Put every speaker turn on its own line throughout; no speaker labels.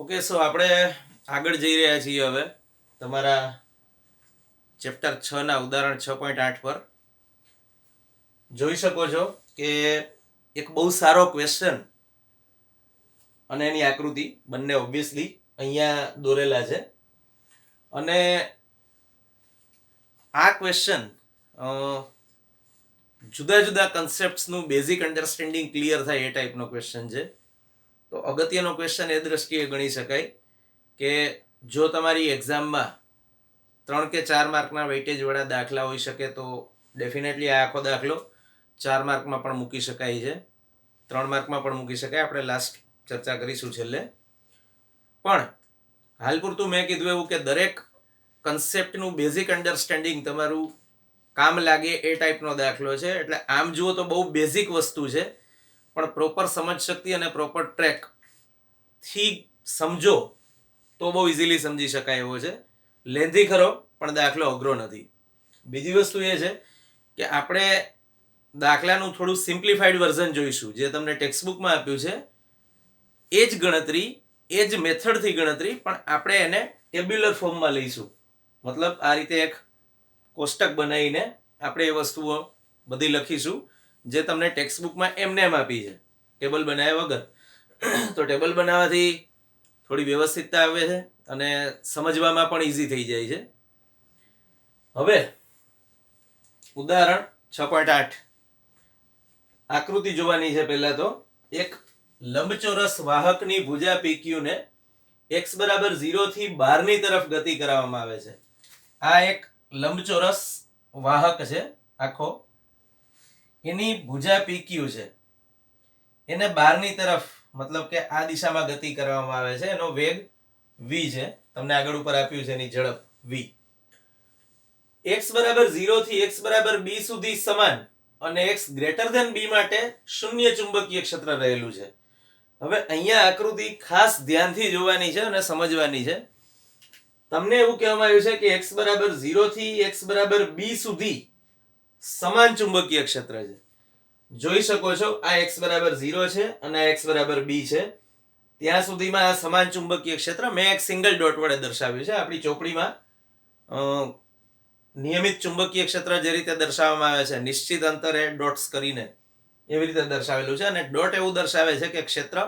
Okay, સો આપણે આગળ જઈ રહ્યા છીએ હવે તમારા ચેપ્ટર 6 ના ઉદાહરણ 6.8 પર. જોઈ શકો છો કે એક બહુ સારો ક્વેશ્ચન અને એની આકૃતિ બંને ઓબ્વિયસલી અહીંયા દોરેલા છે. અને આ ક્વેશ્ચન જુદા જુદા કન્સેપ્ટ્સનું બેઝિક અન્ડરસ્ટેન્ડિંગ ક્લિયર થાય એ ટાઈપનો ક્વેશ્ચન છે. તો અગત્યનો ક્વેશ્ચન એ દ્રષ્ટિએ ગણી શકાય કે જો તમારી એક્ઝામમાં 3 કે 4 માર્કના વેઇટેજ વાળા દાખલા હોઈ શકે તો ડેફિનેટલી આ આખો દાખલો 4 માર્કમાં પણ મૂકી શકાય છે, 3 માર્કમાં પણ મૂકી શકાય. આપણે લાસ્ટ ચર્ચા કરીશું છેલ્લે. પણ હાલ પૂરતું મેં કીધું એવું કે દરેક કન્સેપ્ટનું બેઝિક અન્ડરસ્ટેન્ડિંગ તમારું કામ લાગે એ ટાઈપનો દાખલો છે. એટલે આમ જુઓ તો બહુ બેઝિક વસ્તુ છે, પણ પ્રોપર સમજ શક્તિ અને પ્રોપર ટ્રેકથી સમજો તો બહુ ઇઝીલી સમજી શકાય એવો છે. લેન્ધી ખરો પણ દાખલો અઘરો નથી. બીજી વસ્તુ એ છે કે આપણે દાખલાનું થોડું સિમ્પ્લિફાઈડ વર્ઝન જોઈશું, જે તમને ટેક્સ્ટબુકમાં આપ્યું છે. એ જ ગણતરી, એ જ મેથડથી ગણતરી, પણ આપણે એને ટેબ્યુલર ફોર્મમાં લઈશું. મતલબ આ રીતે એક કોષ્ટક બનાવીને આપણે એ વસ્તુઓ બધી લખીશું જે તમને ટેક્સ્ટબુકમાં એમને એમ આપી છે, ટેબલ બનાવ્યા વગર. તો ટેબલ બનાવવાથી થોડી વ્યવસ્થિતતા આવે છે અને સમજવામાં પણ ઇઝી થઈ જાય છે. હવે ઉદાહરણ 6.8 આકૃતિ જોવાની છે. પહેલા તો એક લંબચોરસ વાહકની ભુજા PQ ને x બરાબર 0 થી 12 ની તરફ ગતિ કરાવવામાં આવે છે. આ એક લંબચોરસ વાહક છે આખો, એની ભુજા PQ છે, એને 12 ની તરફ મતલબ કે આ દિશામાં ગતિ કરવામાં આવે છે. એનો વેગ v છે, તમને આગળ ઉપર આપ્યું છે એની ઝડપ v. x બરાબર 0 થી x બરાબર b સુધી સમાન અને x ગ્રેટર ધેન b માટે શૂન્ય ચુંબકીય ક્ષેત્ર રહેલું છે. હવે અહીંયા આકૃતિ ખાસ ધ્યાનથી જોવાની છે અને સમજવાની છે. તમને એવું કહેવામાં આવ્યું છે કે x બરાબર 0 થી x બરાબર b સુધી સમાન ચુંબકીય ક્ષેત્ર છે. જોઈ શકો છો આ x બરાબર 0 છે અને આ x બરાબર b છે. ત્યાં સુધીમાં આ સમાન ચુંબકીય ક્ષેત્ર મેં એક સિંગલ ડોટ વડે દર્શાવ્યું છે. આપણી ચોપડીમાં નિયમિત ચુંબકીય ક્ષેત્ર જે રીતે દર્શાવવામાં આવે છે નિશ્ચિત અંતરે ડોટ્સ કરીને, એવી રીતે દર્શાવેલું છે. અને ડોટ એવું દર્શાવે છે કે ક્ષેત્ર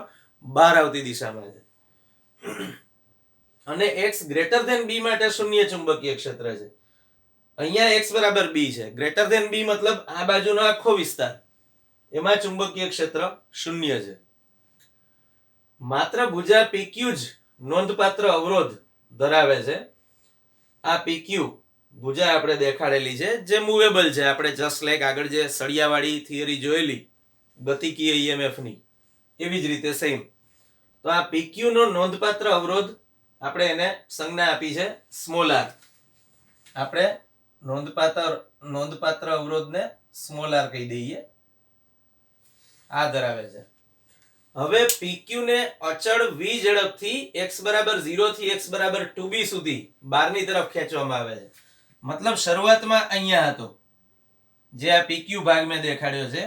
બહાર આવતી દિશામાં છે. અને x ગ્રેટર ધેન b માટે શૂન્ય ચુંબકીય ક્ષેત્ર છે. અહીંયા x બરાબર b છે, ગ્રેટર ધેન b મતલબ આ બાજુનો આખો વિસ્તાર, એમાં ચુંબકીય ક્ષેત્ર શૂન્ય છે. માત્ર ભુજા PQ જ નોંધપાત્ર અવરોધ ધરાવે છે. આ PQ ભુજા આપણે દેખાડેલી છે જે મૂવેબલ છે. આપણે જસ્ટ લાઈક આગળ જે સળિયાવાળી થિયરી જોયેલી ગતિકીય EMF ની, એવી જ રીતે સેમ. તો આ PQ નો નોંધપાત્ર અવરોધ આપણે એને સંજ્ઞા આપી છે સ્મોલ r. આપણે નોંધપાત્ર અવરોધને સ્મોલ r કહી દઈએ. આ ધરાવે છે. હવે PQ ને અચળ v ઝડપથી x બરાબર 0 થી x બરાબર 2b સુધી 12 ની તરફ ખેંચવામાં આવે છે. મતલબ શરૂઆતમાં અહીંયા હતો જે આ PQ ભાગ મેં દેખાડ્યો છે,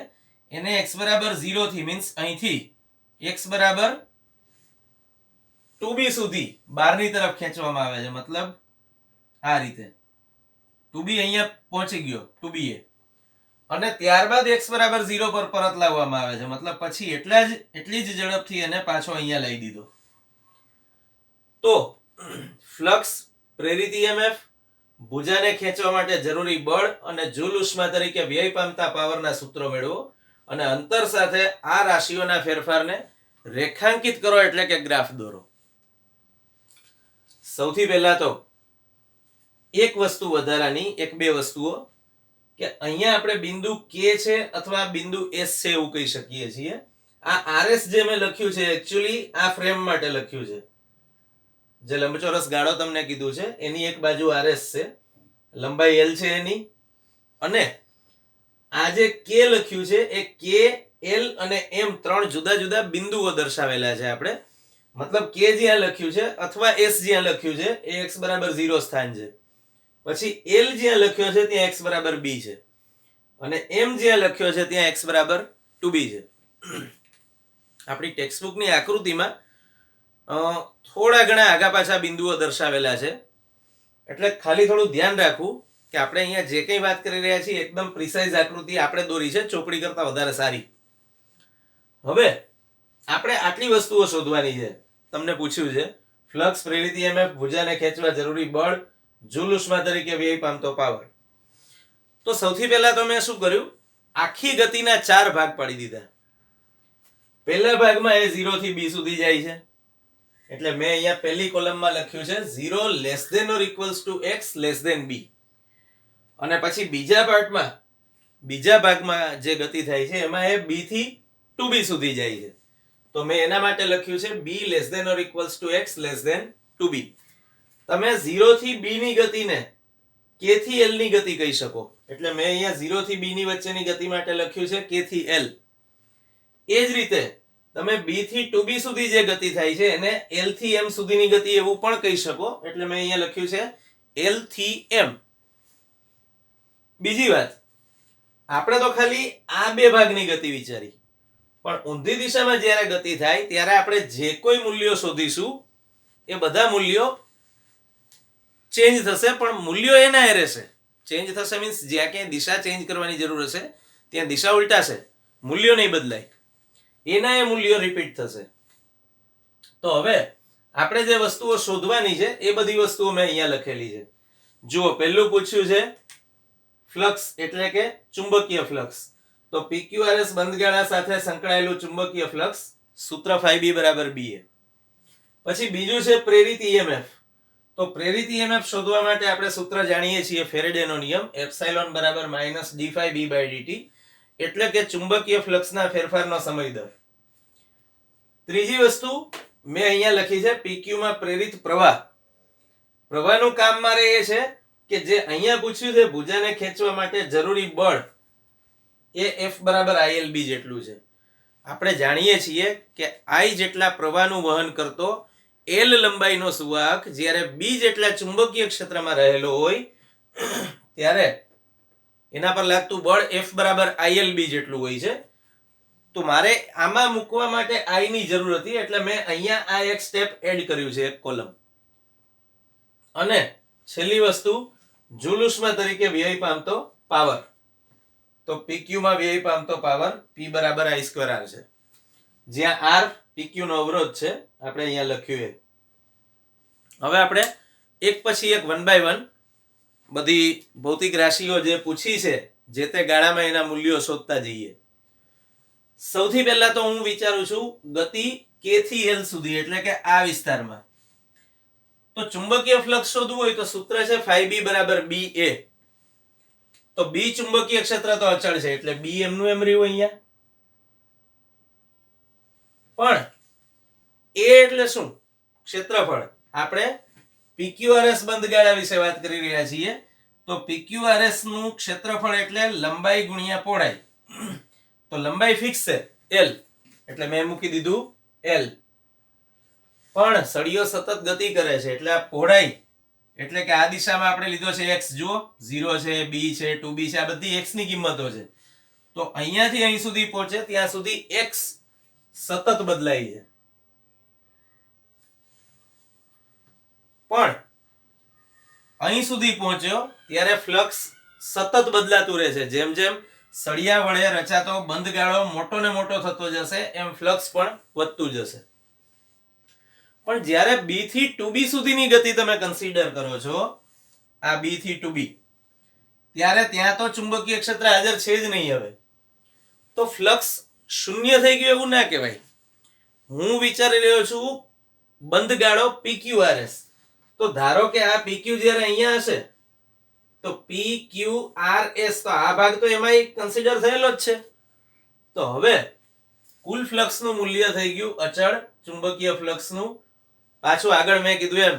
એને x બરાબર 0 થી મીન્સ અહીંથી x બરાબર 2b સુધી 12 ની તરફ ખેંચવામાં આવે છે. મતલબ આ રીતે 2b અહીંયા પહોંચી ગયો 2b એ, અને ત્યારબાદ x બરાબર 0 પર પરત લાવવામાં આવે છે. મતલબ પછી એટલી જ ઝડપથી એને પાછો અહીંયા લાવી દીધો. તો ફ્લક્સ, પ્રેરિત EMF, ભુજાને ખેંચવા માટે જરૂરી બળ અને જૂલ ઉષ્મા તરીકે વ્યય પામતા પાવરના સૂત્રો મેળવો અને અંતર સાથે આ રાશિઓના ફેરફારને રેખાંકિત કરો એટલે કે ગ્રાફ દોરો. સૌથી પહેલા તો એક વસ્તુ વધારાની, એક બે વસ્તુઓ, કે અહીંયા આપણે બિંદુ K છે અથવા બિંદુ S છે એવું કહી શકીએ છીએ. આ RS જે મેં લખ્યું છે એકચ્યુઅલી આ ફ્રેમ માટે લખ્યું છે. જે લંબચોરસ ગાળો તમને કીધું છે એની એક બાજુ RS છે, લંબાઈ L છે એની. અને આ જે K લખ્યું છે એ K, L અને M ત્રણ જુદા જુદા બિંદુઓ દર્શાવેલા છે આપણે. મતલબ K જ્યાં લખ્યું છે અથવા S જ્યાં લખ્યું છે એ x બરાબર 0 સ્થાન છે. પછી L જ્યાં લખ્યો છે ત્યાં x બરાબર b છે, અને M જ્યાં લખ્યો છે ત્યાં x બરાબર 2b છે. આપણી ટેક્સ્ટબુકની આકૃતિમાં થોડા ઘણા આગા પાછા બિંદુઓ દર્શાવેલા છે, એટલે ખાલી થોડું ધ્યાન રાખવું કે આપણે અહીંયા જે કંઈ વાત કરી રહ્યા છીએ એકદમ પ્રિસાઇઝ આકૃતિ આપણે દોરી છે, ચોપડી કરતાં વધારે સારી. હવે આપણે આટલી વસ્તુઓ શોધવાની છે. તમને પૂછ્યું છે ફ્લક્સ, પ્રેરિત EMF, ભુજાને ખેંચવા જરૂરી બળ, જૂલ ઉષ્મા તરીકે વ્યય પામતો પાવર. તો સૌથી પહેલા તો મેં શું કર્યું, આખી ગતિના 4 ભાગ પાડી દીધા. પહેલા ભાગમાં એ 0 થી b સુધી જાય છે, એટલે મેં અહીંયા પહેલી કોલમમાં લખ્યું છે 0 less than or equals to x less than b. અને પછી બીજા ભાગમાં જે ગતિ થાય છે એમાં એ b થી 2b સુધી જાય છે, તો મેં એના માટે લખ્યું છે b less than or equals to x less than 2b. તમે 0 થી b ની ગતિને k થી l ની ગતિ કહી શકો, એટલે મેં અહીંયા 0 થી b ની વચ્ચેની ગતિ માટે લખ્યું છે k થી l. એ જ રીતે તમે b થી 2b સુધી જે ગતિ થાય છે એને l થી m સુધીની ગતિ એવું પણ કહી શકો, એટલે મેં અહીંયા લખ્યું છે l થી m. બીજી વાત, આપણે તો ખાલી આ 2 ભાગની ગતિ વિચારી, પણ ઊંધી દિશામાં જ્યારે ગતિ થાય ત્યારે આપણે જે કોઈ મૂલ્યો શોધીશું એ બધા મૂલ્યો ચેન્જ થશે, પણ મૂલ્યો એના એ રહેશે. ચેન્જ થશે મીન્સ જ્યાં ક્યાંય દિશા ચેન્જ કરવાની જરૂર હશે ત્યાં દિશા ઉલટાશે, મૂલ્યો નહીં બદલાય, એના એ મૂલ્યો રિપીટ થશે. તો હવે આપણે જે વસ્તુઓ શોધવાની છે એ બધી વસ્તુઓ મેં અહીંયા લખેલી છે. જુઓ, પહેલું પૂછ્યું છે ફ્લક્સ એટલે કે ચુંબકીય ફ્લક્સ. તો PQRS બંધગાળા સાથે સંકળાયેલું ચુંબકીય ફ્લક્સ, સૂત્ર φB બરાબર BA. પછી બીજું છે પ્રેરિત EMF. તો પ્રેરિત EMF શોધવા માટે આપણે સૂત્ર જાણીએ છીએ ફેરેડેનો નિયમ, એપ્સાઇલોન બરાબર -d∅B/dt, એટલે કે ચુંબકીય ફ્લક્સના ફેરફારનો સમય દર. ત્રીજી વસ્તુ મેં અહીંયા લખી છે PQ માં પ્રેરિત પ્રવાહ. પ્રવાહનું કામ મારે એ છે કે જે અહીંયા પૂછ્યું છે ભુજાને ખેંચવા માટે જરૂરી બળ એ F બરાબર ILB જેટલું છે. આપણે જાણીએ છીએ કે I જેટલા પ્રવાહનું વહન કરતો L લંબાઈનો સુવાહક જ્યારે B જેટલા ચુંબકીય ક્ષેત્રમાં રહેલો હોય ત્યારે એના પર લાગતું બળ F બરાબર ILB જેટલું હોય છે. તો મારે આમાં મૂકવા માટે I ની જરૂર હતી, એટલે મેં અહીંયા આ એક સ્ટેપ એડ કર્યું છે, એક કોલમ. અને છેલ્લી વસ્તુ જૂલ ઉષ્મા તરીકે વ્યય પામતો પાવર. તો PQ માં વ્યય પામતો પાવર P બરાબર I²R છે, જ્યાં R PQ નો અવરોધ છે, આપણે અહીંયા લખ્યું એ. હવે આપણે એક પછી એક 1 by 1 બધી ભૌતિક રાશિઓ જે પૂછી છે જે તે ગાળામાં એના મૂલ્યો શોધતા જઈએ. સૌથી પહેલા તો હું વિચારું છું ગતિ k થી l સુધી, એટલે કે આ વિસ્તારમાં. તો ચુંબકીય ફ્લક્સ શોધવું હોય તો સૂત્ર છે φB બરાબર BA. તો B ચુંબકીય ક્ષેત્ર તો અચળ છે, એટલે B એમનું એમ રહ્યું અહીંયા. પણ A એટલે શું? ક્ષેત્રફળ. આપણે PQRS બંધગાળા વિશે વાત કરી રહ્યા છીએ, તો PQRS નું ક્ષેત્રફળ એટલે લંબાઈ ગુણ્યા પહોળાઈ. તો લંબાઈ ફિક્સ છે L, એટલે મેં મૂકી દીધું L. પણ સળિયો સતત ગતિ કરે છે, એટલે આ પહોળાઈ, એટલે કે આ દિશામાં આપણે લીધો છે x. જુઓ 0 છે, b છે, 2b છે, આ બધી x ની કિંમતો છે. તો અહીંયાથી અહીં સુધી પહોંચે ત્યાં સુધી x સતત બદલાય છે. પણ અહીં સુધી પહોંચ્યો ત્યારે ફ્લક્સ સતત બદલાતું રહે છે. જેમ જેમ સળિયા વડે રચાતો બંધગાળો મોટો ને મોટો થતો જશે એમ ફ્લક્સ પણ વધતું જશે. પણ જ્યારે b થી 2b સુધીની ગતિ તમે કન્સિડર કરો છો, આ b થી 2b, ત્યારે ત્યાં તો ચુંબકીય ક્ષેત્ર હાજર છે જ નહીં. હવે તો ફ્લક્સ શૂન્ય થઈ ગયું એવું ના કહેવાય. હું વિચારી રહ્યો છું બંધગાળો PQRS. તો ધારો કે આ PQ જ્યારે અહીંયા હશે તો PQRS, તો આ ભાગ તો એમાં કન્સિડર થયેલો જ છે. તો હવે કુલ ફ્લક્સનું મૂલ્ય થઈ ગયું અચળ ચુંબકીય ફ્લક્સનું. પાછું આગળ મેં કીધું એમ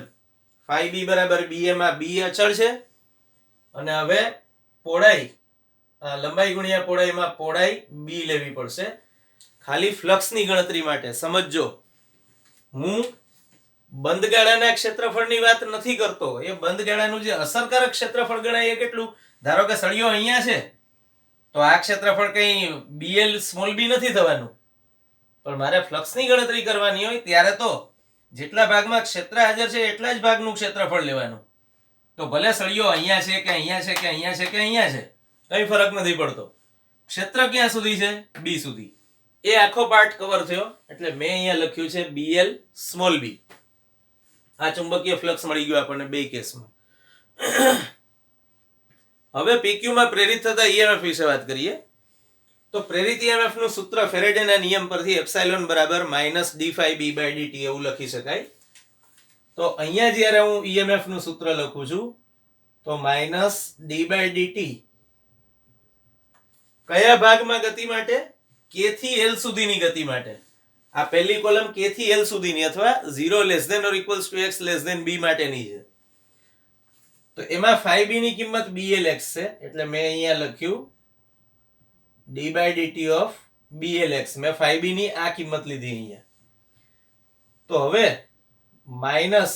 φB બરાબર BA માં B અચળ છે, અને હવે પહોળાઈ, લંબાઈ ગુણ્યા પહોળાઈમાં પહોળાઈ B લેવી પડશે. ખાલી ફ્લક્સની ગણતરી માટે સમજજો, હું બંધગાળાના ક્ષેત્રફળની વાત નથી કરતો. એ બંધગાળાનું જે અસરકારક ક્ષેત્રફળ ગણાય એ કેટલું? ધારો કે સળિયો અહીંયા છે તો આ ક્ષેત્રફળ કઈ BL સ્મોલ b નથી થવાનું, પણ મારે ફ્લક્સની ગણતરી કરવાની હોય ત્યારે તો જેટલા ભાગમાં ક્ષેત્ર હાજર છે એટલા જ ભાગનું ક્ષેત્રફળ લેવાનું. તો ભલે સળિયો અહીંયા છે કે અહીંયા છે કે અહીંયા છે કે અહીંયા છે, કઈ ફરક નથી પડતો. ક્ષેત્ર ક્યાં સુધી છે? બી સુધી. એ આખો પાર્ટ કવર થયો. એટલે મેં અહીંયા લખ્યું છે BL સ્મોલ b. આ ચુંબકીય ફ્લક્સ મળી ગયો આપણને બે કેસમાં. હવે PQ માં પ્રેરિત થતા EMF વિશે વાત કરીએ. તો પ્રેરિત EMF નું સૂત્ર ફેરેડેના નિયમ પરથી એપ્સાઇલોન બરાબર -d∅b/dt એવું લખી શકાય. તો અહીંયા જ્યારે હું EMF નું સૂત્ર લખું છું તો -d/dt કયા ભાગમાં ગતિ માટે? k થી l સુધીની ગતિ માટે. આ પહેલી કોલમ k થી l સુધીની અથવા 0 < x b માટેની છે. તો એમાં phi b ની કિંમત blx છે. એટલે મેં અહીંયા લખ્યું d/dt of blx. મેં phi b ની આ કિંમત લીધી અહીંયા. તો હવે માઈનસ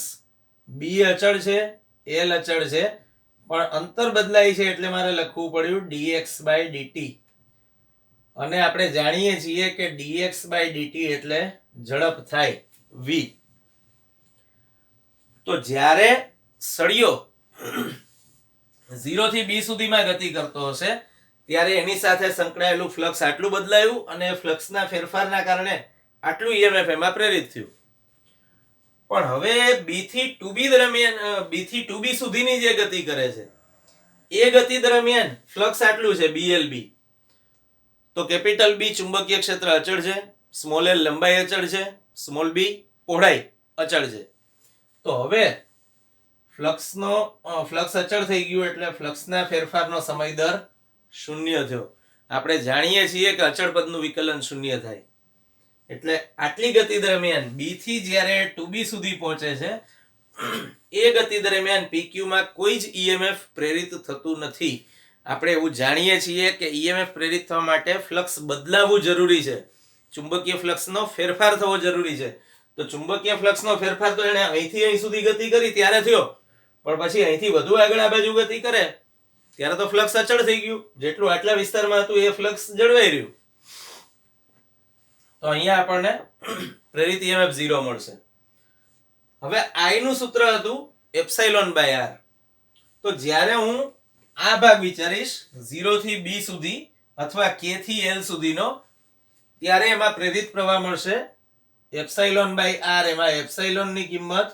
b અચળ છે, l અચળ છે, પણ અંતર બદલાય છે એટલે મારે લખવું પડ્યું dx/dt. અને આપણે જાણીએ છીએ કે dx/dt એટલે ઝડપ થાય v. તો જ્યારે સળિયો 0 થી b સુધીમાં ગતિ કરતો હશે ત્યારે એની સાથે સંકળાયેલું ફ્લક્સ આટલું બદલાયું અને ફ્લક્સના ફેરફારના કારણે આટલું EMF એમાં પ્રેરિત થયું. પણ હવે b થી 2b દરમિયાન b થી 2b સુધીની જે ગતિ કરે છે એ ગતિ દરમિયાન ફ્લક્સ આટલું છે BLB. તો કેપિટલ B ચુંબકીય ક્ષેત્ર અચળ છે, સ્મોલ l લંબાઈ અચળ છે, સ્મોલ b પહોળાઈ અચળ છે. તો હવે ફ્લક્સ અચળ થઈ ગયું એટલે ફ્લક્સના ફેરફારનો સમય દર 0 થયો. આપણે જાણીએ છીએ કે અચળ પદનું વિકલન 0 થાય. એટલે આટલી ગતિ દરમિયાન b થી જ્યારે 2b સુધી પહોંચે છે એ ગતિ દરમિયાન PQ માં કોઈ જ EMF પ્રેરિત થતું નથી. આપણે એવું જાણીએ છીએ કે EMF પ્રેરિત થવા માટે ફ્લક્સ બદલાવવું જરૂરી છે, ચુંબકીય ફ્લક્સનો ફેરફાર થવો જરૂરી છે. તો ચુંબકીય ફ્લક્સનો ફેરફાર તો એને અહીંથી અહીં સુધી ગતિ કરી ત્યારે થયો, પણ પછી અહીંથી વધુ આગળ આ બાજુ ગતિ કરે ત્યારે તો ફ્લક્સ અચળ થઈ ગયું. જેટલું આટલા વિસ્તારમાં હતું એ ફ્લક્સ જળવાઈ રહ્યું. તો અહીંયા આપણને પ્રેરિત EMF 0 મળશે. હવે I નું સૂત્ર હતું ε/r. તો જ્યારે હું આ ભાગ વિચારીશ 0 થી b સુધી અથવા k થી l સુધીનો, ત્યારે એમાં પ્રેરિત પ્રવાહ મળશે ε/r. એમાં એપ્સાઇલોન ની કિંમત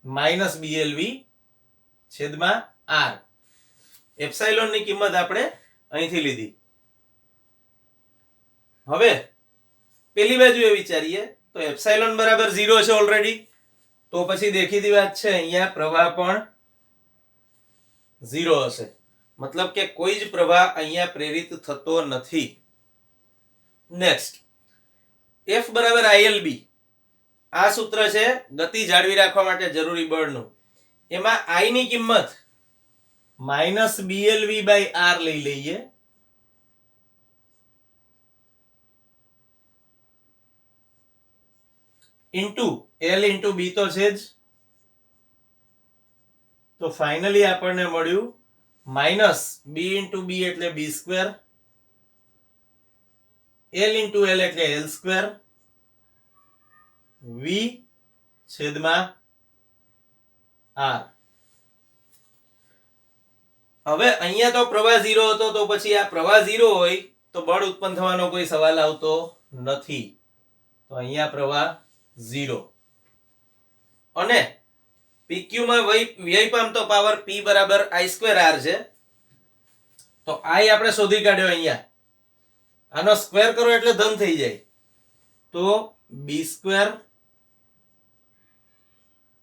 -blv/r. એપ્સાઇલોન ની કિંમત આપણે અહીંથી લીધી. હવે પેલી બાજુએ વિચારીએ તો એપ્સાઇલોન બરાબર 0 છે ઓલરેડી. તો પછી દેખીતી વાત છે અહીંયા પ્રવાહ પણ 0 હશે. મતલબ કે કોઈ જ પ્રવાહ અહીંયા પ્રેરિત થતો નથી. નેક્સ્ટ F બરાબર ILB. આ સૂત્ર છે ગતિ જાળવી રાખવા માટે જરૂરી બળનું. એમાં I ની કિંમત -blv/r લઈ લઈએ. ઇન્ટુ l ઇન્ટુ b તો છે જ. તો ફાઇનલી આપણને મળ્યું -b ઇન્ટુ b એટલે b², l ઇન્ટુ l એટલે l², v/r. હવે અહીંયા તો પ્રવાહ 0 હતો, તો પછી આ પ્રવાહ 0 હોય તો બળ ઉત્પન્ન થવાનો કોઈ સવાલ આવતો નથી. તો અહીંયા પ્રવાહ 0. અને PQ માં વ્યય પામતો પાવર P બરાબર I²R છે. તો I આપણે શોધી કાઢ્યો. અહીંયા આનો સ્ક્વેર કરો એટલે ધન થઈ જાય. તો b²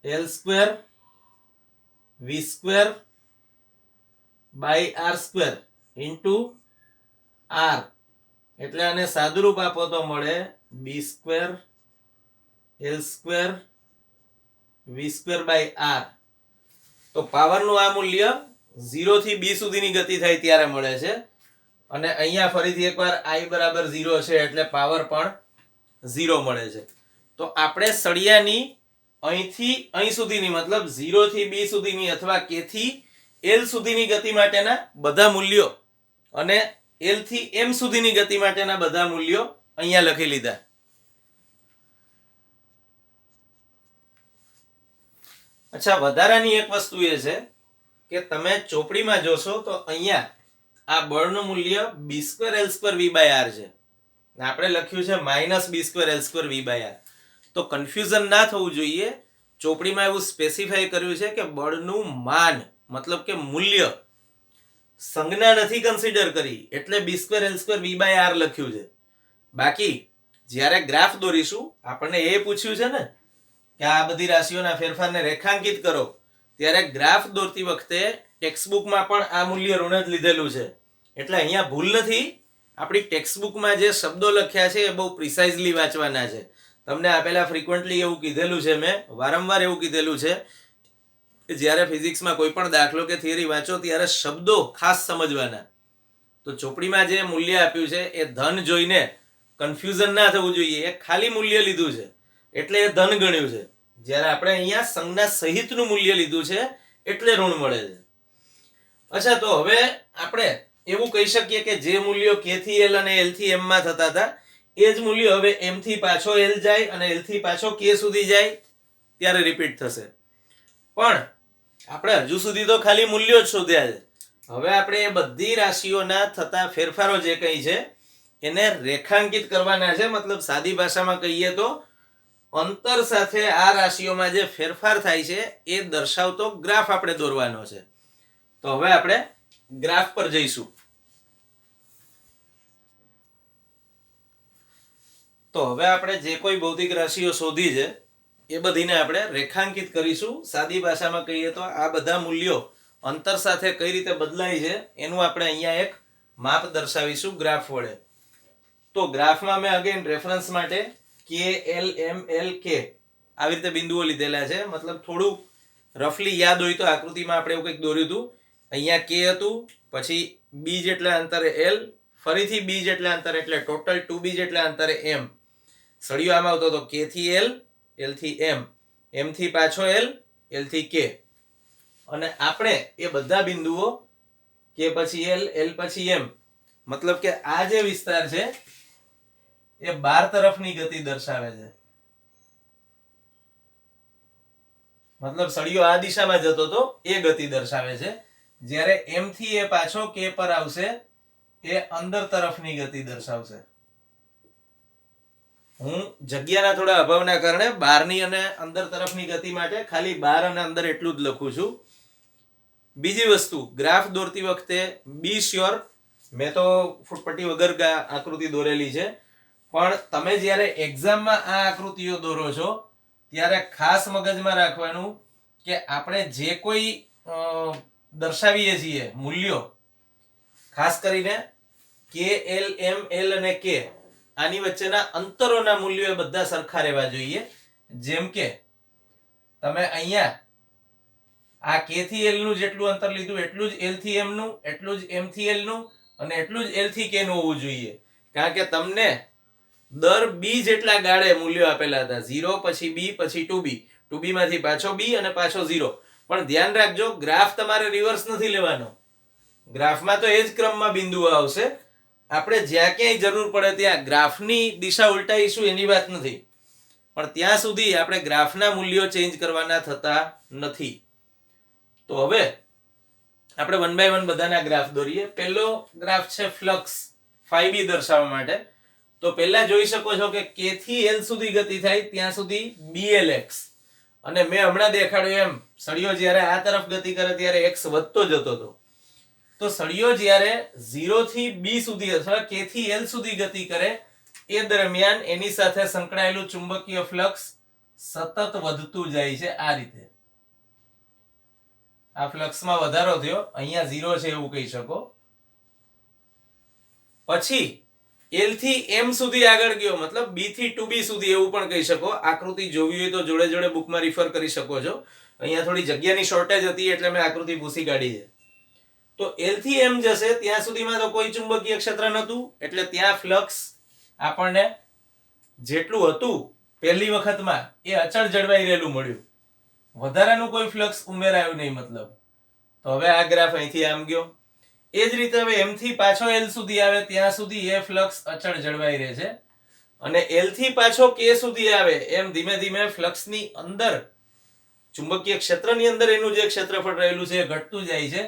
l² v²/r² into r. એટલે આને સાદુરૂપ આપો તો મળે b² l² v²/r. તો પાવરનું આ મૂલ્ય 0 થી b સુધીની ગતિ થાય ત્યારે મળે છે. અને અહીંયા ફરીથી એકવાર I બરાબર 0 છે એટલે પાવર પણ 0 મળે છે. તો આપણે સળિયાની અહીંથી અહીં સુધીની મતલબ 0 થી b સુધીની અથવા k થી l સુધીની ગતિ માટેના બધા મૂલ્યો અને l થી m સુધીની ગતિ માટેના બધા મૂલ્યો અહીંયા લખી લીધા. અચ્છા, વધારાની એક વસ્તુ એ છે કે તમે ચોપડીમાં જોશો તો અહીંયા આ બળનું મૂલ્ય b²l²v/r છે. આપણે લખ્યું છે -b²l²v/r. તો કન્ફ્યુઝન ના થવું જોઈએ. ચોપડીમાં એવું સ્પેસિફાઈ કર્યું છે કે બળનું માન મતલબ કે મૂલ્ય સંજ્ઞા નથી કન્સિડર કરી એટલે b²l²v/r લખ્યું છે. બાકી જ્યારે ગ્રાફ દોરીશું આપણને એ પૂછ્યું છે ને કે આ બધી રાશિઓના ફેરફારને રેખાંકિત કરો, ત્યારે ગ્રાફ દોરતી વખતે ટેક્સ્ટબુકમાં પણ આ મૂલ્ય ઋણ જ લીધેલું છે. એટલે અહીંયા ભૂલ નથી. આપણી ટેક્સ્ટબુકમાં જે શબ્દો લખ્યા છે એ બહુ પ્રિસાઇઝલી વાંચવાના છે. તમને આપેલા ફ્રીક્વન્ટલી એવું કીધેલું છે, મેં વારંવાર એવું કીધેલું છે કે જ્યારે ફિઝિક્સમાં કોઈ પણ દાખલો કે થિયરી વાંચો ત્યારે શબ્દો ખાસ સમજવાના. તો ચોપડીમાં જે મૂલ્ય આપ્યું છે એ ધન જોઈને કન્ફ્યુઝન ના થવું જોઈએ. એ ખાલી મૂલ્ય લીધું છે એટલે એ ધન ગણ્યું છે. જ્યારે આપણે અહીંયા સંજ્ઞા સહિતનું મૂલ્ય લીધું છે એટલે ઋણ મળે છે. અચ્છા, તો હવે આપણે એવું કહી શકીએ કે જે મૂલ્યો k થી l અને l થી m માં થતા હતા એ જ મૂલ્ય હવે m થી પાછો l જાય અને l થી પાછો k સુધી જાય ત્યારે રિપીટ થશે. પણ આપણે હજુ સુધી તો ખાલી મૂલ્યો જ શોધ્યા છે. હવે આપણે એ બધી રાશિઓના થતા ફેરફારો જે કંઈ છે એને રેખાંકિત કરવાના છે. મતલબ સાદી ભાષામાં કહીએ તો અંતર સાથે આ રાશિઓમાં જે ફેરફાર થાય છે એ દર્શાવતો ગ્રાફ આપણે દોરવાનો છે. તો હવે આપણે ગ્રાફ પર જઈશું. તો હવે આપણે જે કોઈ ભૌતિક રાશિઓ શોધી છે એ બધીને આપણે રેખાંકિત કરીશું. સાદી ભાષામાં કહીએ તો આ બધા મૂલ્યો અંતર સાથે કઈ રીતે બદલાય છે એનું આપણે અહીંયા એક માપ દર્શાવીશું ગ્રાફ વડે. તો ગ્રાફમાં મેં અગેન રેફરન્સ માટે k, l, m, l, k આવી રીતે બિંદુઓ લીધેલા છે. મતલબ થોડું રફલી યાદ હોય તો આકૃતિમાં આપણે એવું કંઈક દોર્યું હતું. અહીંયા k હતું, પછી b જેટલા અંતરે l, ફરીથી b જેટલા અંતરે એટલે ટોટલ 2b જેટલા અંતરે m. સળિયો આમ આવતો હતો k થી l, l થી m, m થી પાછો l, l થી k. અને આપણે એ બધા બિંદુઓ k પછી l, l પછી m મતલબ કે આ જે વિસ્તાર છે એ 12 તરફની ગતિ દર્શાવે છે. મતલબ સળિયો આ દિશામાં જતો તો એ ગતિ દર્શાવે છે. જ્યારે m થી એ પાછો k પર આવશે એ અંદર તરફની ગતિ દર્શાવશે. હું જગ્યાના થોડા અભાવના કારણે બહારની અને અંદર તરફની ગતિ માટે ખાલી બહાર અને અંદર એટલું જ લખું છું. બીજી વસ્તુ, ગ્રાફ દોરતી વખતે બી શ્યોર, મેં તો ફૂટપટ્ટી વગર આકૃતિ દોરેલી છે, પણ તમે જ્યારે એક્ઝામમાં આ આકૃતિઓ દોરો છો ત્યારે ખાસ મગજમાં રાખવાનું કે આપણે જે કોઈ દર્શાવીએ છીએ મૂલ્યો, ખાસ કરીને k, l, m, l અને k આની વચ્ચેના અંતરોના મૂલ્યો એ બધા સરખા રહેવા જોઈએ. જેમ કે તમે અહીંયા આ k થી l નું જેટલું અંતર લીધું એટલું જ l થી m નું, એટલું જ m થી l નું અને એટલું જ l થી k નું હોવું જોઈએ. કારણ કે તમને દર b જેટલા ગાળે મૂલ્યો આપેલા હતા. 0 પછી b પછી 2b, 2b માંથી પાછો b અને પાછો 0. પણ ધ્યાન રાખજો, ગ્રાફ તમારે રિવર્સ નથી લેવાનો. ગ્રાફમાં તો એ જ ક્રમમાં બિંદુઓ આવશે. આપણે જ્યાં ક્યાંય જરૂર પડે ત્યાં ગ્રાફની દિશા ઉલટાઈશું એની વાત નથી, પણ ત્યાં સુધી આપણે ગ્રાફના મૂલ્યો ચેન્જ કરવાના થતા નથી. તો હવે આપણે 1 by 1 બધાના ગ્રાફ દોરીએ. પહેલો ગ્રાફ છે ફ્લક્સ φb દર્શાવવા માટે. તો પહેલા જોઈ શકો છો કે k થી l સુધી ગતિ થાય ત્યાં સુધી blx, અને મેં હમણાં દેખાડ્યું એમ સળિયો જ્યારે આ તરફ ગતિ કરે ત્યારે x વધતો જતો હતો. તો સળિયો જ્યારે 0 થી b સુધી અથવા k થી l સુધી ગતિ કરે એ દરમિયાન એની સાથે સંકળાયેલું ચુંબકીય ફ્લક્સ સતત વધતું જાય છે. આ રીતે આ ફ્લક્સમાં વધારો થયો, અહીંયા 0 છે એવું કહી શકો. પછી l થી m સુધી આગળ ગયો, મતલબ b થી 2b સુધી એવું પણ કહી શકો. આકૃતિ જોવી હોય તો જોડે જોડે બુકમાં રિફર કરી શકો છો. અહીંયા થોડી જગ્યાની શોર્ટેજ હતી એટલે મેં આકૃતિ ભૂસી કાઢી છે. તો l થી m જશે ત્યાં સુધીમાં તો કોઈ ચુંબકીય ક્ષેત્ર નહોતું, એટલે ત્યાં ફ્લક્સ આપણને જેટલું હતું પહેલી વખતમાં એ અચળ જળવાઈ રહેલું મળ્યું. વધારાનું કોઈ ફ્લક્સ ઉમેરાયું નહીં મતલબ. તો હવે આ ગ્રાફ અહીંથી આમ ગયો. એ જ રીતે હવે m થી પાછો l સુધી આવે ત્યાં સુધી એ ફ્લક્સ અચળ જળવાઈ રહે છે, અને l થી પાછો k સુધી આવે એમ ધીમે ધીમે ફ્લક્સની અંદર ચુંબકીય ક્ષેત્રની અંદર એનું જે ક્ષેત્રફળ રહેલું છે એ ઘટતું જાય છે,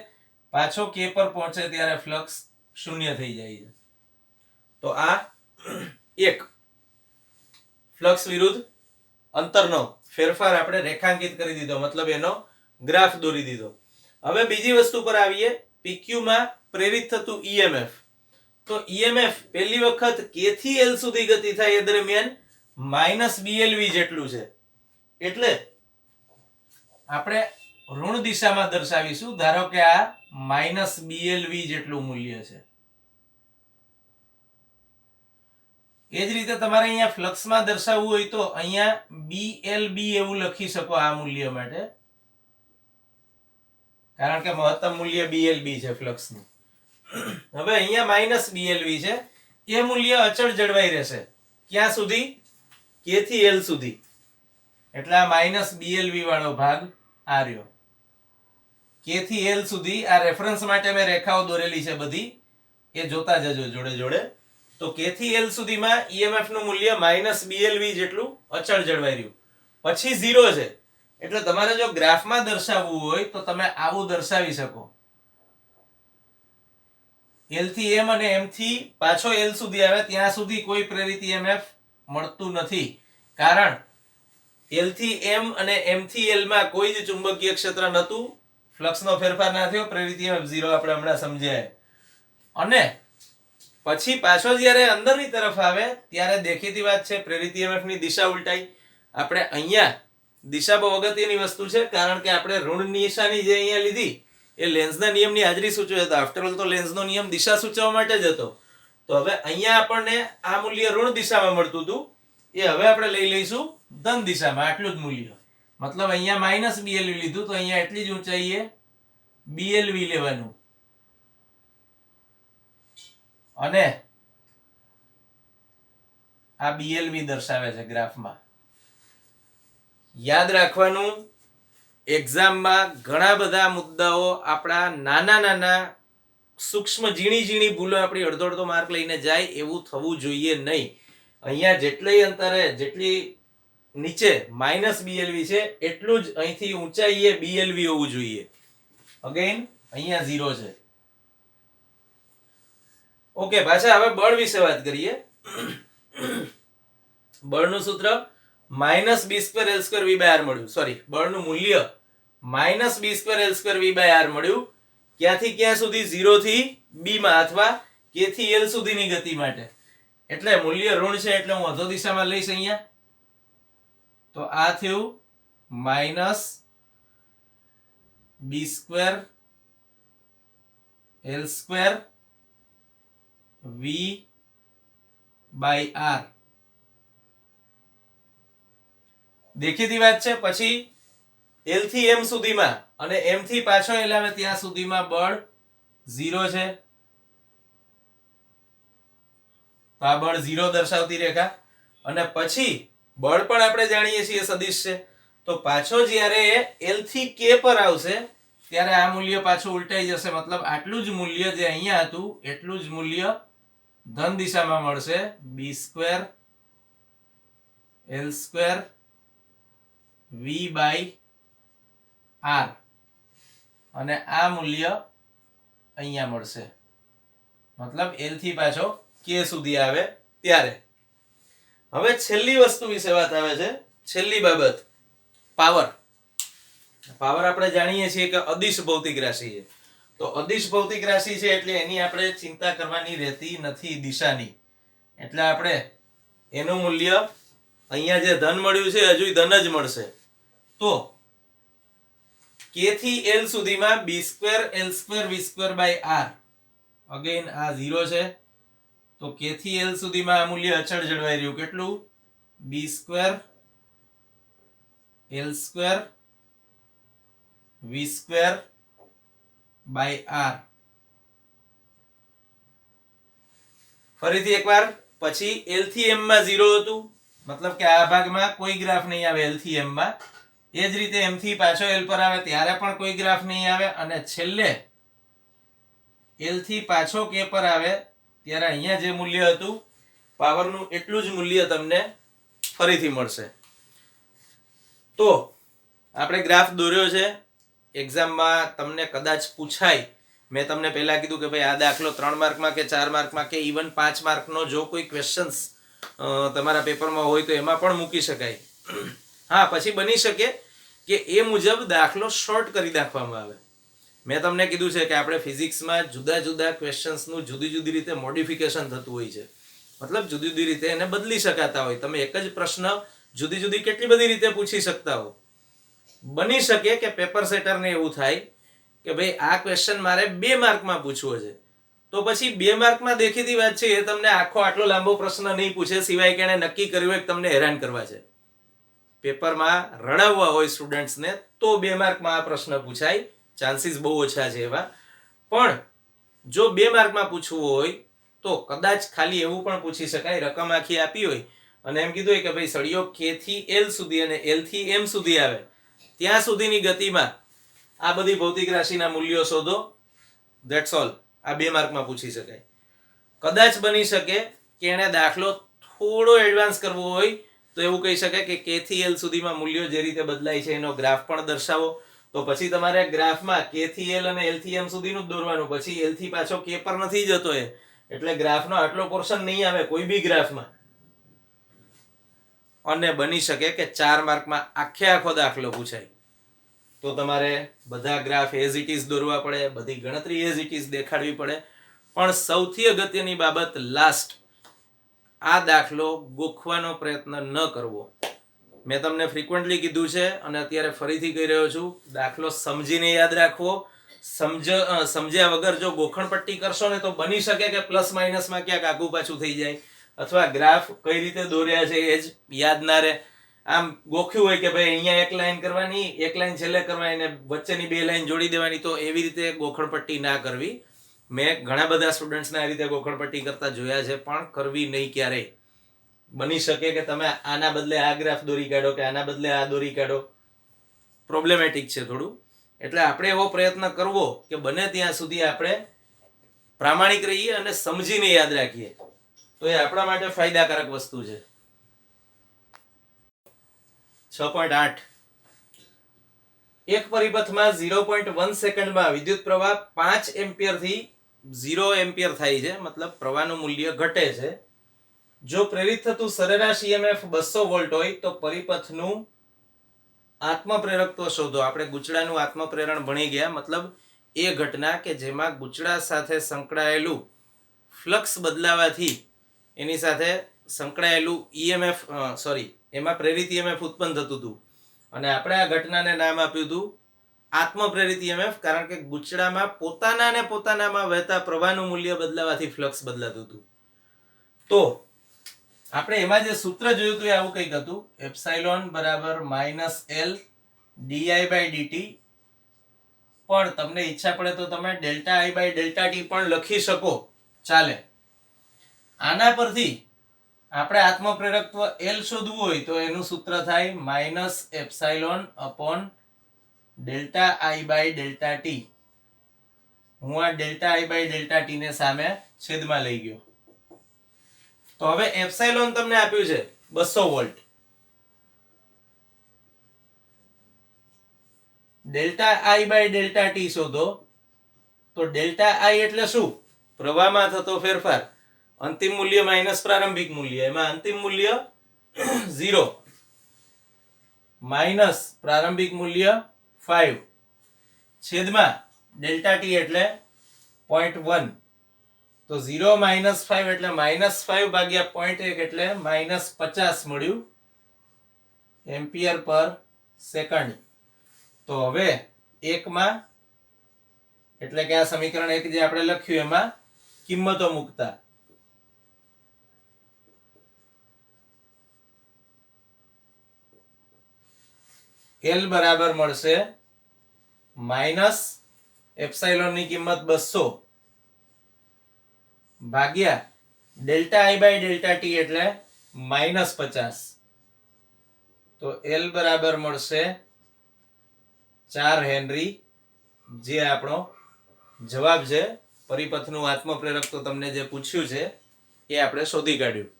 પાછો k પર પહોંચે ત્યારે ફ્લક્સ શૂન્ય થઈ જાય છે. તો આ એક ફ્લક્સ વિરુદ્ધ અંતરનો ફેરફાર આપણે રેખાંકિત કરી દીધો, મતલબ એનો ગ્રાફ દોરી દીધો. હવે બીજી વસ્તુ પર આવીએ, PQ માં પ્રેરિત થતું EMF. તો EMF પહેલી વખત k થી l સુધી ગતિ થાય એ દરમિયાન -BLV જેટલું છે, એટલે આપણે ઋણ દિશામાં દર્શાવીશું. ધારો કે આ -BLV જેટલું મૂલ્ય છે. એ જ રીતે તમારે અહીંયા ફ્લક્સમાં દર્શાવવું હોય તો અહીંયા BLB એવું લખી શકો આ મૂલ્ય માટે, કારણ કે મહત્તમ મૂલ્ય BLB છે ફ્લક્સનું. હવે અહીંયા -BLV છે, એ મૂલ્ય અચળ જળવાઈ રહેશે. ક્યાં સુધી? k થી l સુધી. એટલે આ -BLV વાળો ભાગ આ રહ્યો. k થી l સુધી આ રેફરન્સ માટે મેં રેખાઓ દોરેલી છે બધી, એ જોતા જજો જોડે જોડે. તો k થી l સુધીમાં EMF નું મૂલ્ય -BLV જેટલું અચળ જળવાઈ રહ્યું. પછી 0 છે, એટલે તમારે જો ગ્રાફમાં દર્શાવવું હોય તો તમે આવું દર્શાવી શકો. l થી m અને m થી પાછો l સુધી આવે ત્યાં સુધી કોઈ પ્રેરિત EMF મળતું નથી, કારણ l થી m અને m થી l માં કોઈ જ ચુંબકીય ક્ષેત્ર નહોતું, ફ્લક્સનો ફેરફાર ના થયો, પ્રેરિત EMF 0 આપણે હમણાં સમજ્યા. અને પછી પાછો જ્યારે અંદરની તરફ આવે ત્યારે દેખીતી વાત છે પ્રેરિત EMF ની દિશા ઉલટાઈ. આપણે અહીંયા દિશા બહુ અગત્યની વસ્તુ છે, કારણ કે આપણે ઋણ નિશાની જે અહીંયા લીધી એ લેન્સના નિયમની હાજરી સૂચવે હતો. આફ્ટર ઓલ તો લેન્સનો નિયમ દિશા સૂચવવા માટે જ હતો. તો હવે અહીંયા આપણને આ મૂલ્ય ઋણ દિશામાં મળતું હતું, એ હવે આપણે લઈ લઈશું ધન દિશામાં, આટલું જ મૂલ્ય. મતલબ અહીંયા -BLV લીધું તો અહીંયા એટલી જ ઊંચાઈએ BLV લેવાનું, અને આ BLV દર્શાવે છે ગ્રાફમાં. યાદ રાખવાનું, એક્ઝામમાં ઘણા બધા મુદ્દાઓ આપણા નાના નાના સૂક્ષ્મ ઝીણી ભૂલો આપણી અડધો માર્ક લઈને જાય એવું થવું જોઈએ નહીં. અહીંયા જેટલી અંતરે જેટલી નીચે -BLV છે એટલું જ અહીંથી ઊંચાઈએ BLV હોવું જોઈએ. અગેન અહીંયા 0 છે. ઓકે, પાછા હવે બળ વિશે વાત કરીએ. બળનું સૂત્ર -b²l²v/r મળ્યું. સોરી, બળનું મૂલ્ય -b²l²v/r મળ્યું. ક્યાંથી ક્યાં સુધી? 0 થી b માં, અથવા k થી l સુધીની ગતિ માટે. એટલે મૂલ્ય ઋણ છે એટલે હું અધો દિશામાં લઈશ અહીંયા. તો આ થયું -b²l² v/r. દેખીતી વાત છે. પછી l થી m સુધીમાં અને m થી પાછો l આવે ત્યાં સુધીમાં બળ 0 છે. તો આ બળ 0 દર્શાવતી રેખા. અને પછી બળ પણ આપણે જાણીએ છીએ સદિશ છે. તો પાછો જ્યારે l થી k પર આવશે ત્યારે આ મૂલ્ય પાછું ઉલટાઈ જશે. મતલબ આટલું જ મૂલ્ય જે અહીંયા હતું એટલું જ મૂલ્ય ધન દિશામાં મળશે, b²l² v/r. અને આ મૂલ્ય અહીંયા મળશે, મતલબ l થી પાછો k સુધી આવે ત્યારે. હવે છેલ્લી વસ્તુ વિશે વાત આવે છે, છેલ્લી બાબત, પાવર. પાવર આપણે જાણીએ છીએ કે અદિશ ભૌતિક રાશિ છે. તો અદિશ ભૌતિક રાશિ છે એટલે એની આપણે ચિંતા કરવાની રહેતી નથી દિશાની. એટલે આપણે એનું મૂલ્ય અહીંયા જે ધન મળ્યું છે હજુ ધન જ મળશે. તો k થી l સુધીમાં b²l²v²/r. અગેન આ 0 છે. તો k થી l સુધીમાં આ મૂલ્ય અચળ જળવાઈ રહ્યું. કેટલું? b²l²v²/r. ફરીથી એકવાર. પછી l થી m માં 0 હતું, મતલબ કે આ ભાગમાં કોઈ ગ્રાફ નહીં આવે l થી m માં. એ જ રીતે m થી પાછો l પર આવે ત્યારે પણ કોઈ ગ્રાફ નહીં આવે. અને છેલ્લે l થી પાછો k પર આવે ત્યારે અહીંયા જે મૂલ્ય હતું પાવરનું એટલું જ મૂલ્ય તમને ફરીથી મળશે. તો આપણે ગ્રાફ દોર્યો છે. એક્ઝામમાં તમને કદાચ પૂછાય, મેં તમને પહેલા કીધું કે ભાઈ આ દાખલો 3 માર્કમાં કે 4 માર્કમાં કે ઇવન 5 માર્કનો જો કોઈ ક્વેશ્ચન્સ તમારા પેપરમાં હોય તો એમાં પણ મૂકી શકાય. હા, પછી બની શકે કે એ મુજબ દાખલો શોર્ટ કરી નાખવામાં આવે. મેં તમને કીધું છે કે આપણે ફિઝિક્સમાં જુદા જુદા ક્વેશ્ચન્સનું જુદી જુદી રીતે મોડિફિકેશન થતું હોય છે. મતલબ જુદી જુદી રીતે એને બદલી શકાતા હોય. તમે એક જ પ્રશ્ન જુદી જુદી કેટલી બધી રીતે પૂછી શકતા હો. બની શકે કે પેપર સેટરને એવું થાય કે ભાઈ આ ક્વેશ્ચન મારે 2 માર્કમાં પૂછવો છે, તો પછી 2 માર્કમાં દેખીતી વાત છે એ તમને આટલો લાંબો પ્રશ્ન નહીં પૂછે, સિવાય કે એને નક્કી કર્યું હોય કે તમને હેરાન કરવા છે, પેપરમાં રડાવવા હોય સ્ટુડન્ટ્સને, તો 2 માર્કમાં આ પ્રશ્ન પૂછાય. ચાન્સીસ બહુ ઓછા છે એવા. પણ જો 2 માર્કમાં પૂછવું હોય તો કદાચ ખાલી એવું પણ પૂછી શકાય, રકમ આખી આપી હોય અને એમ કીધું હોય કે ભાઈ સળિયો K થી L સુધી અને L થી M સુધી આવે ત્યાં સુધીની ગતિમાં આ બધી ભૌતિક રાશિના મૂલ્યો શોધો. That's all. આ 2 માર્કમાં પૂછી શકાય. કદાચ બની શકે કે એને દાખલો થોડો એડવાન્સ કરવો હોય તો એવું કહી શકાય કે K થી L સુધીમાં મૂલ્યો જે રીતે બદલાય છે એનો ગ્રાફ પણ દર્શાવો. તો પછી તમારે ગ્રાફમાં K થી L અને L થી M સુધીનું જ દોરવાનું. પછી L થી પાછો K પર નથી જતો એ, એટલે ગ્રાફનો આટલો પોર્શન નહીં આવે કોઈ બી ગ્રાફમાં. અને બની શકે કે 4 માર્કમાં આખો દાખલો પૂછાય તો તમારે બધા ગ્રાફ એઝ ઇટ ઇઝ દોરવા પડે, બધી ગણતરી એઝ ઇટ ઇઝ દેખાડવી પડે. પણ સૌથી અગત્યની બાબત લાસ્ટ, આ દાખલો ગોખવાનો પ્રયત્ન ન કરવો. મેં તમને ફ્રીક્વન્ટલી કીધું છે અને અત્યારે ફરીથી કહી રહ્યો છું, દાખલો સમજીને યાદ રાખવો. સમજ્યા વગર જો ગોખણ પટ્ટી કરશો ને તો બની શકે કે પ્લસ માઇનસમાં ક્યાંક આગુ પાછું થઈ જાય, અથવા ગ્રાફ કઈ રીતે દોર્યા છે એ જ યાદ ના રહે. આમ ગોખ્યું હોય કે ભાઈ અહીંયા એક લાઈન કરવાની, એક લાઈન છેલ્લે કરવાની ને વચ્ચેની 2 લાઈન જોડી દેવાની, તો એવી રીતે ગોખણ પટ્ટી ના કરવી. મેં ઘણા બધા સ્ટુડન્ટ્સને આ રીતે ગોખણ પટ્ટી કરતા જોયા છે, પણ કરવી નહીં ક્યારેય. બની શકે કે તમે આના બદલે આ ગ્રાફ દોરી કાઢો કે આના બદલે આ દોરી કાઢો. પ્રોબ્લેમેટિક છે થોડું. એટલે આપણે એવો પ્રયત્ન કરવો કે બને ત્યાં સુધી આપણે પ્રામાણિક રહીએ અને સમજીને યાદ રાખીએ, તો એ આપણા માટે ફાયદાકારક વસ્તુ છે. 6.8 એક પરિપથમાં 0.1 સેકન્ડમાં વિદ્યુત પ્રવાહ 5 એમ્પિયર થી 0 એમ્પિયર થાય છે, મતલબ પ્રવાહનું મૂલ્ય ઘટે છે. જો પ્રેરિત થતું સરેરાશ EMF 200 વોલ્ટ હોય તો પરિપથનું આત્મપ્રેરકત્વ શોધો. આપણે ગુચડાનું આત્મપ્રેરણ ભણી ગયા, મતલબ એ ઘટના કે જેમાં ગુચડા સાથે સંકળાયેલું ફ્લક્સ બદલાવાથી એની સાથે સંકળાયેલું EMF એમાં પ્રેરિત EMF ઉત્પન્ન થતું હતું, અને આપણે આ ઘટનાને નામ આપ્યું હતું આત્મપ્રેરિત EMF, કારણ કે ગુચડામાં પોતાનામાં વહેતા પ્રવાહનું મૂલ્ય બદલાવાથી ફ્લક્સ બદલાતું હતું. તો આપણે એમાં જે સૂત્ર જોયું હતું એ આવું કંઈક હતું, એપ્સાઇલોન બરાબર -L di/dt. પણ તમને ઈચ્છા પડે તો તમે ΔI/ΔT પણ લખી શકો, ચાલે. આના પરથી આપણે આત્મપ્રેરકત્વ L શોધવું હોય તો એનું સૂત્ર થાય -ε/ΔI/ΔT. હું આ ΔI/ΔT ને સામે છેદમાં લઈ ગયો. તો હવે એપ્સાઇલોન તમને આપ્યું છે 200 વોલ્ટ. ΔI/ΔT શોધો. તો ΔI એટલે શું? પ્રવાહમાં થતો ફેરફાર. અંતિમ મૂલ્ય માઇનસ પ્રારંભિક મૂલ્ય, એમાં અંતિમ મૂલ્ય 0 માઇનસ પ્રારંભિક મૂલ્ય 5 છેદમાં ΔT એટલે 0.1. તો 0 - 5 એટલે -5 ભાગ્યા 0.1 એટલે -50 મળ્યું એમ્પિયર પર સેકન્ડ. તો હવે એકમાં એટલે કે આ સમીકરણ 1 જે આપણે લખ્યું એમાં કિંમતો મૂકતા L બરાબર મળશે માઇનસ એપ્સાઇલોન ની કિંમત 200 ભાગ્યા ΔI/ΔT એટલે -50. તો L બરાબર મળશે 4 હેનરી, જે આપણો જવાબ છે. પરિપથનું આત્મપ્રેરક તો તમને જે પૂછ્યું છે એ આપણે શોધી કાઢ્યું.